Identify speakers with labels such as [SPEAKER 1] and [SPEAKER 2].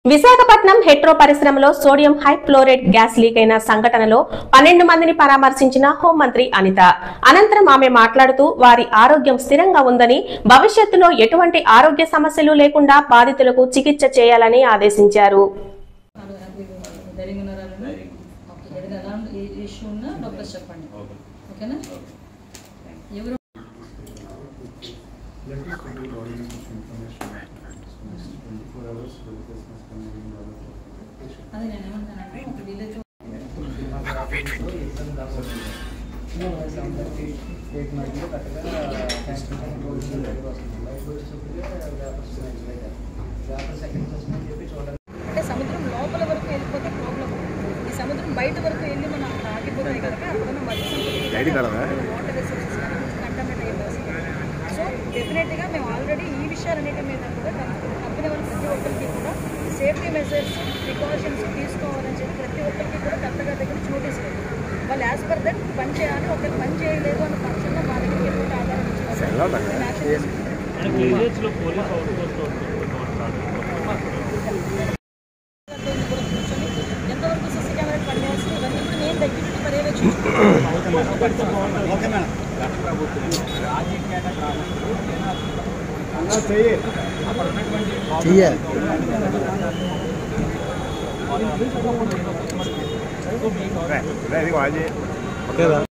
[SPEAKER 1] విశాఖపట్నం హెట్రో పరిశ్రమలో sodium హైక్లోరైడ్ gas leak అయిన సంఘటనలో 12 మందిని పరామర్శించిన హోంమంత్రి అనిత. అనంతరం ఆమె మాట్లాడుతూ వారి ఆరోగ్యం స్థిరంగా ఉందని, భవిష్యత్తులో ఎటువంటి ఆరోగ్య సమస్యలు లేకుండా బాధితులకు చికిత్స చేయాలని ఆదేశించారు.
[SPEAKER 2] అంటే సముద్రం లోపల వరకు వెళ్ళిపోతే ప్రాబ్లం. ఈ సముద్రం బయట వరకు వెళ్ళి మనం ఆగిపోతాయి కనుక అక్కడ వాటర్ రిసోర్సెస్ కంటామినేట్ అయ్యే పరిస్థితి. సో డెఫినెట్గా మేము ఆల్రెడీ ఈ విషయాలన్నిటి మీద కూడా కంపెనీ వాళ్ళు ప్రతి ఒక్కరికి కూడా సేఫ్టీ మెజర్స్ ప్రికాషన్స్ తీసుకోవాలని చెప్పి ప్రతి ఒక్కరికి కూడా కరెక్ట్గా దగ్గర నోటీస్ లేదు. వాళ్ళు యాజ్ పర్ దట్ పని చేయాలి. ఒకరికి పని చేయలేదు అన్న పక్షంలో మా దగ్గరికి ఎటువంటి ఆధారం ఇచ్చుకోవాలి యాక్షన్ తీసుకుంటాం. ఎంతవరకు సీసీ కెమెరా పనిచేస్తుంది ఇవన్నీ కూడా నేను దగ్గర పర్యవేక్షించుకుంటాను.